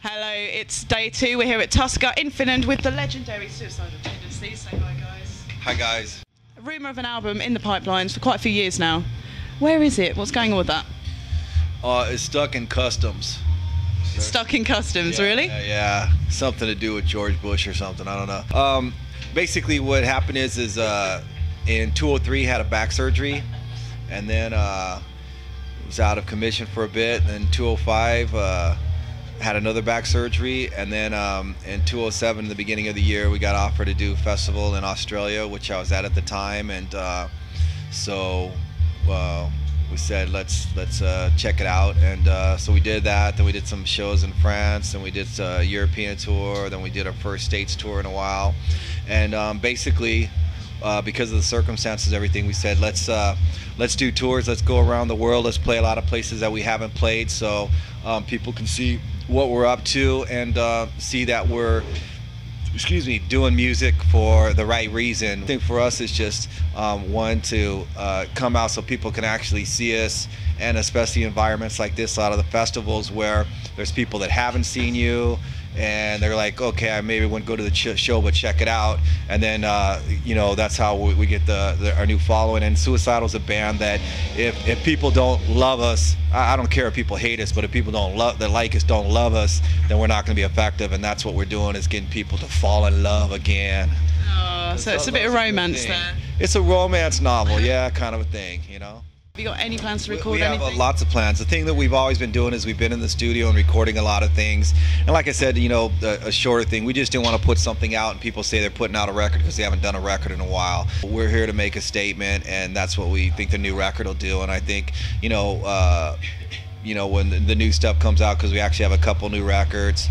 Hello, it's day 2. We're here at Tuska in Finland with the legendary Suicidal Tendancies. Say hi, guys. Hi, guys. A rumour of an album in the pipelines for quite a few years now. Where is it? What's going on with that? It's stuck in customs. Stuck in customs, really? Yeah, something to do with George Bush or something. I don't know. Basically, what happened is in 2003 had a back surgery, and then was out of commission for a bit. Then 2005 had another back surgery, and then in 2007, in the beginning of the year, we got offered to do a festival in Australia, which I was at the time, and so we said let's check it out, and so we did that. Then we did some shows in France, and we did a European tour. Then we did our first States tour in a while, and basically because of the circumstances, everything, we said let's do tours. Let's go around the world. Let's play a lot of places that we haven't played, so people can see what we're up to and see that we're doing music for the right reason. I think for us it's just one to come out so people can actually see us, and especially environments like this, a lot of the festivals where there's people that haven't seen you and they're like, okay, I maybe wouldn't go to the show, but check it out. And then you know, that's how we get our new following. And Suicidal's a band that if people don't love us, I don't care if people hate us, but if people don't like us, don't love us, then we're not going to be effective. And that's what we're doing, is getting people to fall in love again. Oh, so it's a bit of romance there. It's a romance novel, yeah, kind of a thing, you know. Have you got any plans to record anything? We have lots of plans. The thing that we've always been doing is we've been in the studio and recording a lot of things. And like I said, you know, a shorter thing, we just didn't want to put something out and people say they're putting out a record because they haven't done a record in a while. We're here to make a statement, and that's what we think the new record will do. And I think, you know, when the new stuff comes out, because we actually have a couple new records,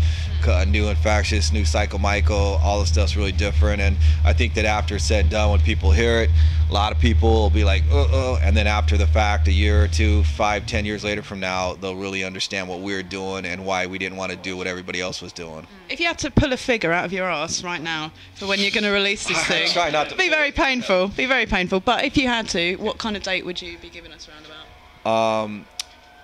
new Infectious, new CYCO-MIKO, all the stuff's really different. And I think that after it's said and done, when people hear it, a lot of people will be like, and then after the fact, a year or two, 5, 10 years later from now, they'll really understand what we're doing and why we didn't want to do what everybody else was doing. If you had to pull a figure out of your ass right now for when you're going to release this thing, try not to be very painful. Be very painful. But if you had to, what kind of date would you be giving us around about?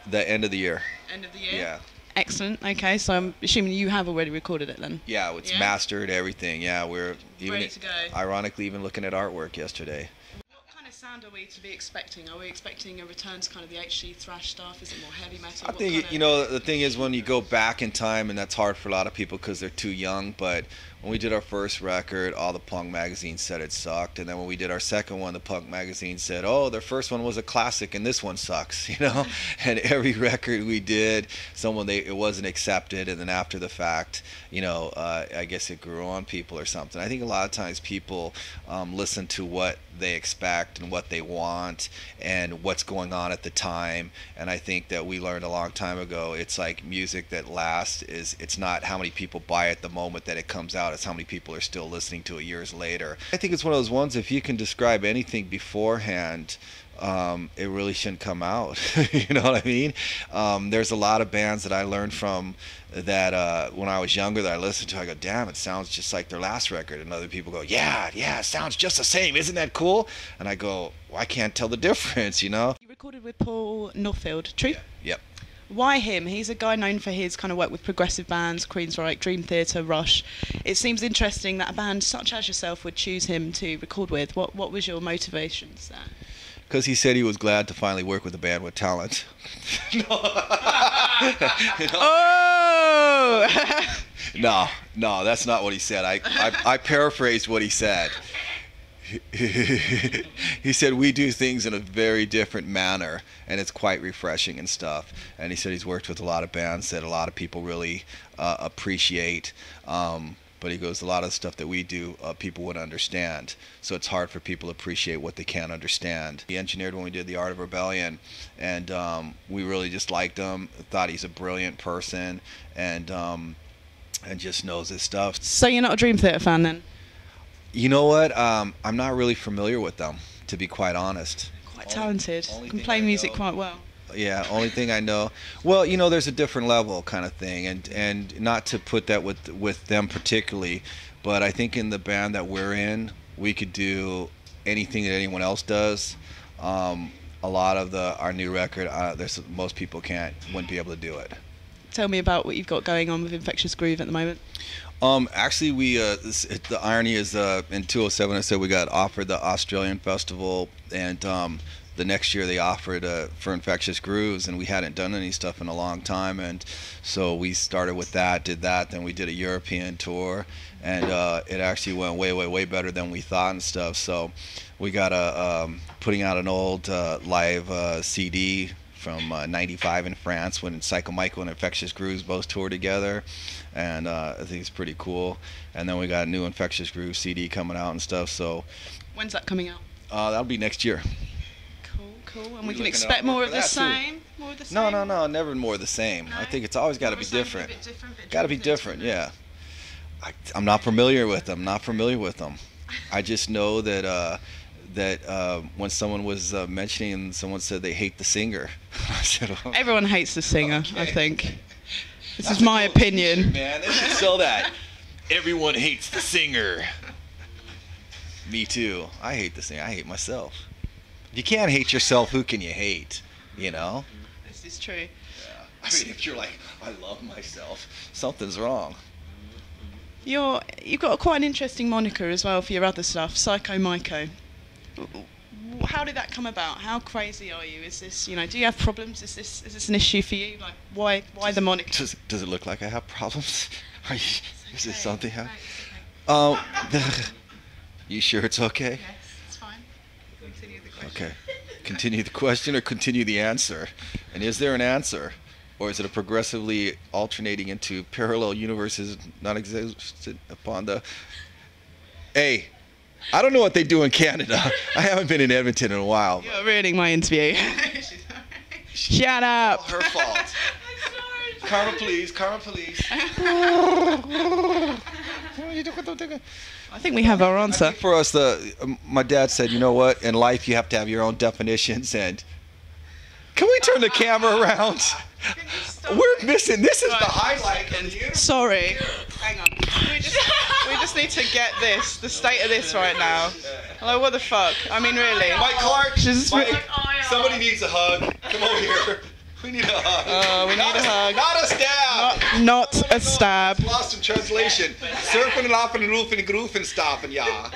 The end of the year. End of the year? Yeah. Excellent. Okay, so I'm assuming you have already recorded it then? Yeah, it's mastered, everything. Yeah, we're even ready to go. Ironically even looking at artwork yesterday. What kind of sound are we to be expecting? Are we expecting a return to kind of the HD thrash stuff? Is it more heavy metal? I think, you know, the thing is, when you go back in time, and that's hard for a lot of people because they're too young, but when we did our first record, all the punk magazines said it sucked, and then when we did our second one, the punk magazine said, oh, their first one was a classic and this one sucks, you know. And every record we did, it wasn't accepted, and then after the fact, you know, I guess it grew on people or something. I think a lot of times people listen to what they expect and what they want and what's going on at the time, and I think that we learned a long time ago, it's like music that lasts it's not how many people buy it the moment that it comes out, it's how many people are still listening to it years later. I think it's one of those ones, if you can describe anything beforehand, it really shouldn't come out. You know what I mean? There's a lot of bands that I learned from that when I was younger that I listened to, I go, damn, it sounds just like their last record. And other people go, yeah, it sounds just the same, isn't that cool? And I go, well, I can't tell the difference, you know? You recorded with Paul Northfield, true? Yeah. Yep. Why him? He's a guy known for his kind of work with progressive bands, Queensryche, Dream Theater, Rush. It seems interesting that a band such as yourself would choose him to record with. What was your motivations there? Because he said he was glad to finally work with a band with talent. Oh! No, that's not what he said. I paraphrased what he said. He said we do things in a very different manner, and it's quite refreshing and stuff. And he said he's worked with a lot of bands that a lot of people really appreciate. But he goes, a lot of the stuff that we do, people wouldn't understand. So it's hard for people to appreciate what they can't understand. He engineered when we did The Art of Rebellion, and we really just liked him, thought he's a brilliant person, and just knows his stuff. So you're not a Dream Theater fan then? You know what? I'm not really familiar with them, to be quite honest. Quite talented. Can play music quite well. Yeah, only thing I know. Well, you know, there's a different level kind of thing, and not to put that with them particularly, but I think in the band that we're in, we could do anything that anyone else does. A lot of our new record, most people wouldn't be able to do it. tell me about what you've got going on with Infectious Groove at the moment. Actually, the irony is in 2007 I said we got offered the Australian festival, and the next year they offered for Infectious Grooves, and we hadn't done any stuff in a long time, and so we started with that, did that, then we did a European tour, and it actually went way better than we thought and stuff. So we got putting out an old live CD from '95 in France when CYCO-MIKO and Infectious Grooves both toured together, and I think it's pretty cool. And then we got a new Infectious Grooves CD coming out and stuff. So when's that coming out? That'll be next year. Cool. And we can expect more of the same? More of the same? No, never more of the same. No? I think it's always got to be different. Got to be different, yeah. I'm not familiar with them. I just know that when someone was mentioning, someone said they hate the singer. I said, oh, everyone hates the singer, okay. I think. This That's is my opinion. Man, they should sell that. Everyone hates the singer. Me too. I hate the singer. I hate myself. If you can't hate yourself, who can you hate? You know? This is true. Yeah. I mean, if you're like, I love myself, something's wrong. You've got quite an interesting moniker as well for your other stuff, CYCO-MIKO. How did that come about? How crazy are you? Is this, do you have problems? Is this an issue for you? Like, why the moniker? Does it look like I have problems? Is this something? You sure it's okay? Yes, it's fine. Continue the question. Okay. Continue the question or continue the answer? And is there an answer? Or is it a progressively alternating into parallel universes not existent upon the... Hey, I don't know what they do in Canada. I haven't been in Edmonton in a while. You're ruining my interview. Shut up. All her fault. Karma please. I think we have our answer. I think for us, my dad said, you know what? In life, you have to have your own definitions. And can we turn the camera around? We're missing. This is the highlight. Sorry. Hang on. We just need to get the state of this right now. Like, what the fuck? I mean, really. Mike Clark. Somebody needs a hug. Come over here. We need a hug. Oh, we need a hug. Not a stab. Not a stab. Lost in translation. Surfing and laughing and roofing and groofing and stopping, yeah.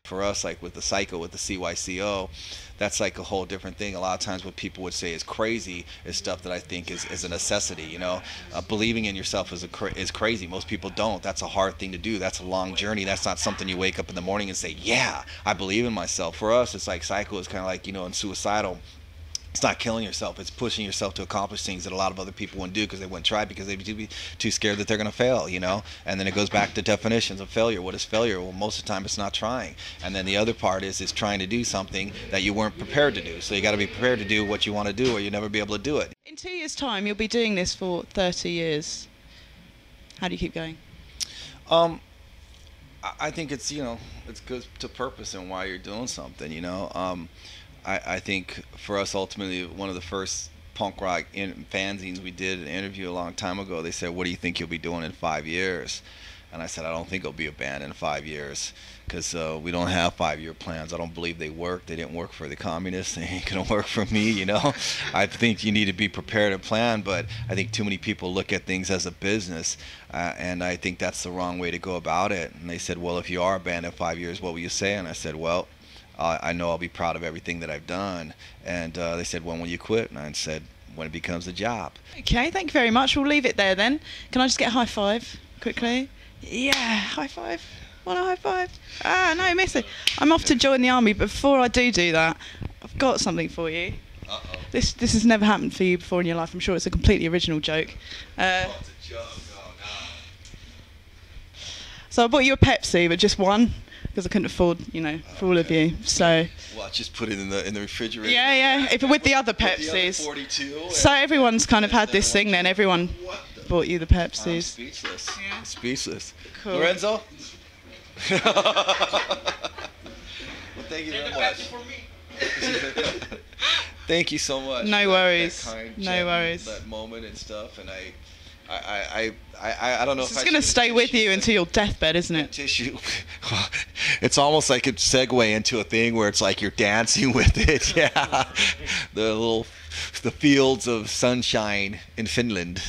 For us, like with the CYCO, with the CYCO, that's like a whole different thing. A lot of times what people would say is crazy is stuff that I think is a necessity, Believing in yourself is crazy. Most people don't. That's a hard thing to do. That's a long journey. That's not something you wake up in the morning and say, yeah, I believe in myself. For us, it's like CYCO is kind of like, in suicidal. It's not killing yourself. It's pushing yourself to accomplish things that a lot of other people wouldn't do because they wouldn't try because they'd be too scared that they're going to fail, And then it goes back to definitions of failure. What is failure? Well, most of the time it's not trying. And then the other part is trying to do something that you weren't prepared to do. So you got to be prepared to do what you want to do or you'll never be able to do it. In 2 years' time, you'll be doing this for 30 years. How do you keep going? I think it's, it's good to purpose and why you're doing something, I think for us, ultimately, one of the first punk rock fanzines we did an interview a long time ago, they said, what do you think you'll be doing in 5 years? And I said, I don't think it'll be a band in 5 years because we don't have 5-year plans. I don't believe they work. They didn't work for the communists. They ain't going to work for me, I think you need to be prepared and plan, but I think too many people look at things as a business, and I think that's the wrong way to go about it. And they said, well, if you are a band in 5 years, what will you say? And I said, well, I know I'll be proud of everything that I've done. And they said, when will you quit? And I said, when it becomes a job. Okay, thank you very much. We'll leave it there then. Can I just get a high five quickly? Yeah, high five. Want a high five? No, miss it. I'm off to join the army, but before I do that, I've got something for you. Uh-oh. This has never happened for you before in your life. I'm sure it's a completely original joke. It's a joke. Oh, no. So I bought you a Pepsi, but just one. Because I couldn't afford, for all of you. So. Well, just put it in the refrigerator. Yeah. With the other Pepsis. 42. So everyone's kind of had this thing then. Everyone bought you the Pepsis. I'm speechless. Yeah. Speechless. Cool. Lorenzo? Well, thank you very much. Thank you so much. No worries. That kind no worries. That moment and stuff, and I don't know This if is I going to should- stay with you until your deathbed, isn't it? Tissue. It's almost like a segue into a thing where it's like you're dancing with it. Yeah, the fields of sunshine in Finland.